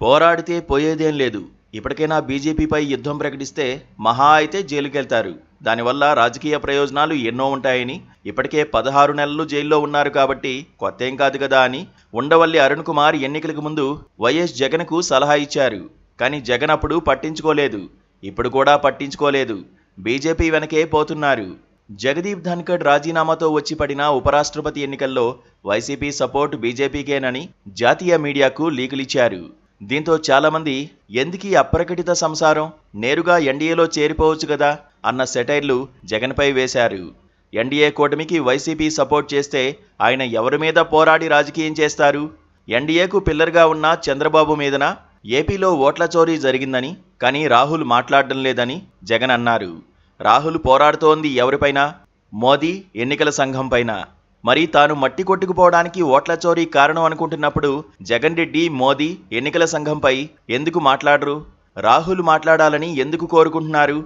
పోరాడితే పోయేదేం లేదు. ఇప్పటికైనా బీజేపీపై యుద్ధం ప్రకటిస్తే మహా అయితే జైలుకెళ్తారు. దానివల్ల రాజకీయ ప్రయోజనాలు ఎన్నో ఉంటాయని, ఇప్పటికే 16 నెలలు జైల్లో ఉన్నారు కాబట్టి కొత్తేం కాదు కదా అని ఉండవల్లి అరుణ్ కుమార్ ఎన్నికలకు ముందు వైఎస్ జగన్కు సలహా ఇచ్చారు. కానీ జగన్ అప్పుడు పట్టించుకోలేదు. ఇప్పుడు కూడా పట్టించుకోలేదు. బీజేపీ వెనకే పోతున్నారు. జగదీప్ ధన్కడ్ రాజీనామాతో వచ్చి పడిన ఉపరాష్ట్రపతి ఎన్నికల్లో వైసీపీ సపోర్ట్ బీజేపీకేనని జాతీయ మీడియాకు లీకులిచ్చారు. దీంతో చాలామంది ఎందుకీ అప్రకటిత సంసారం, నేరుగా ఎన్డీఏలో చేరిపోవచ్చు కదా అన్న సెటైర్లు జగన్పై వేశారు. ఎన్డీఏ కూటమికి వైసీపీ సపోర్ట్ చేస్తే ఆయన ఎవరి మీద పోరాడి రాజకీయం చేస్తారు? ఎన్డీఏకు పిల్లర్గా ఉన్న చంద్రబాబు మీదన ఏపీలో ఓట్ల చోరీ జరిగిందని, కానీ రాహుల్ మాట్లాడడం లేదని జగన్ అన్నారు. రాహుల్ పోరాడుతోంది ఎవరిపైనా? మోదీ ఎన్నికల సంఘం పైన. మరి తాను మట్టి కొట్టుకుపోవడానికి ఓట్ల చోరీ కారణం అనుకుంటున్నప్పుడు జగన్ రెడ్డి, మోదీ ఎన్నికల సంఘంపై ఎందుకు మాట్లాడరు? రాహుల్ మాట్లాడాలని ఎందుకు కోరుకుంటున్నారు?